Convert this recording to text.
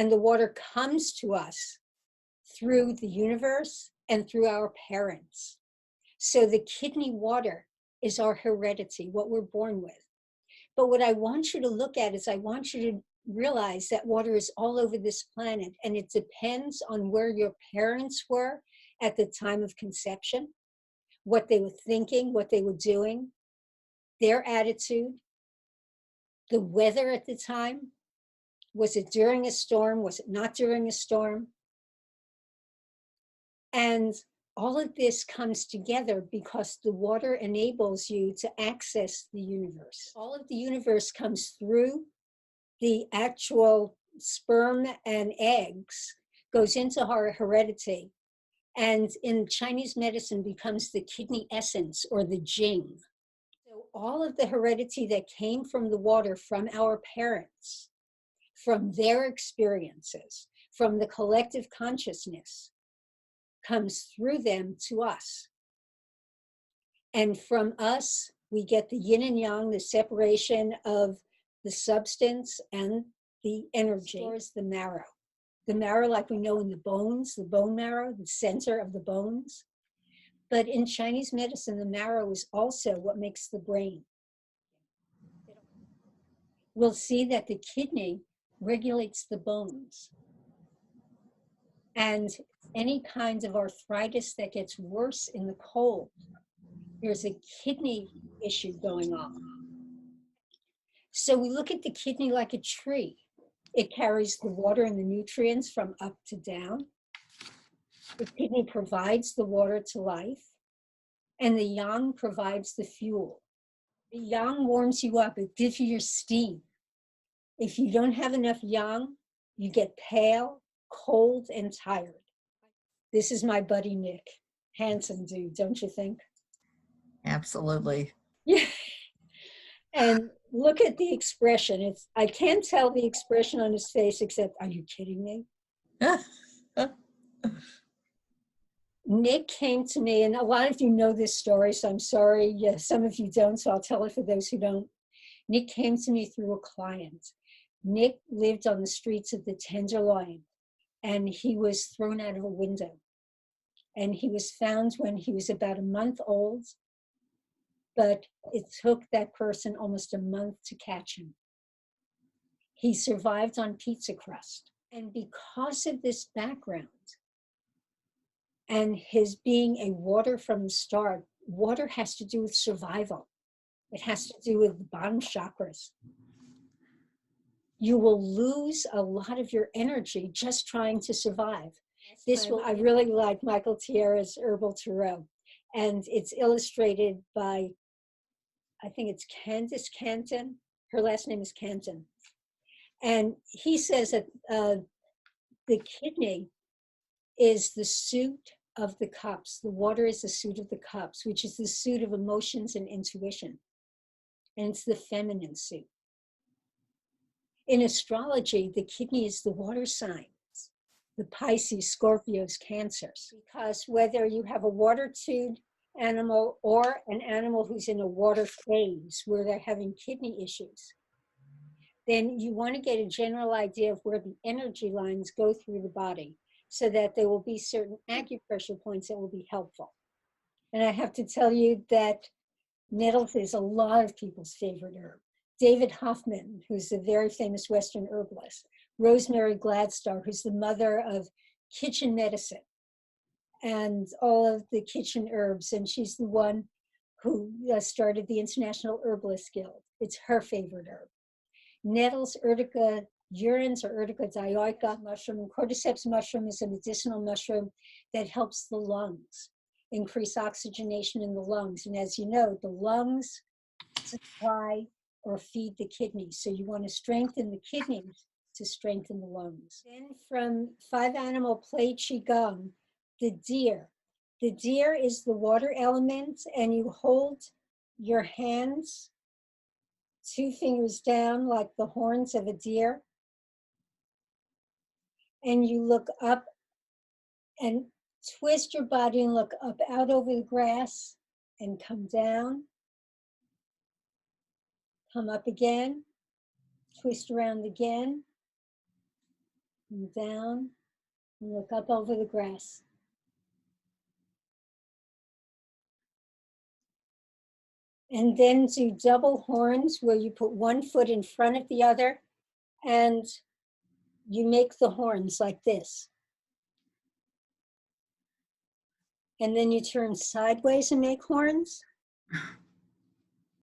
And the water comes to us through the universe and through our parents. So the kidney water is our heredity, what we're born with. But what I want you to look at is I want you to realize that water is all over this planet, and it depends on where your parents were at the time of conception, what they were thinking, what they were doing, their attitude, the weather at the time. Was it during a storm? Was it not during a storm? And all of this comes together because the water enables you to access the universe. All of the universe comes through the actual sperm and eggs, goes into our heredity, and in Chinese medicine becomes the kidney essence or the jing. So all of the heredity that came from the water from our parents, from their experiences, from the collective consciousness, comes through them to us. And from us, we get the yin and yang, the separation of the substance and the energy. Stores the marrow. The marrow, like we know in the bones, the bone marrow, the center of the bones. But in Chinese medicine, the marrow is also what makes the brain. We'll see that the kidney regulates the bones. And any kinds of arthritis that gets worse in the cold, there's a kidney issue going on. So we look at the kidney like a tree. It carries the water and the nutrients from up to down. The kidney provides the water to life, and the yang provides the fuel. The yang warms you up, it gives you your steam. If you don't have enough yang, you get pale, cold, and tired. This is my buddy Nick. Handsome dude, don't you think? Absolutely. Yeah. And look at the expression. I can't tell the expression on his face except, are you kidding me? Nick came to me, and a lot of you know this story, so I'm sorry. Some of you don't, so I'll tell it for those who don't. Nick came to me through a client. Nick lived on the streets of the Tenderloin, and he was thrown out of a window. And he was found when he was about a month old, but it took that person almost a month to catch him. He survived on pizza crust. And because of this background and his being a water from the start, water has to do with survival. It has to do with the bottom chakras. You will lose a lot of your energy just trying to survive. I really like Michael Tierra's Herbal Tarot, and it's illustrated by, I think it's Candace Canton. Her last name is Canton. And he says that the kidney is the suit of the cups. The water is the suit of the cups, which is the suit of emotions and intuition. And it's the feminine suit. In astrology, the kidney is the water signs, the Pisces, Scorpios, Cancers. Because whether you have a water-tude animal or an animal who's in a water phase where they're having kidney issues, then you want to get a general idea of where the energy lines go through the body so that there will be certain acupressure points that will be helpful. And I have to tell you that nettles is a lot of people's favorite herb. David Hoffman, who's a very famous Western herbalist, Rosemary Gladstar, who's the mother of kitchen medicine and all of the kitchen herbs, and she's the one who started the International Herbalist Guild. It's her favorite herb. Nettles, Urtica urens or Urtica dioica mushroom, and cordyceps mushroom is a medicinal mushroom that helps the lungs, increase oxygenation in the lungs. And as you know, the lungs supply or feed the kidneys. So you want to strengthen the kidneys to strengthen the lungs. Then from 5-animal play Qigong, the deer. The deer is the water element, and you hold your hands 2 fingers down like the horns of a deer. And you look up and twist your body and look up out over the grass and come down. Come up again, twist around again, and down, and look up over the grass. And then do double horns where you put one foot in front of the other and you make the horns like this. And then you turn sideways and make horns.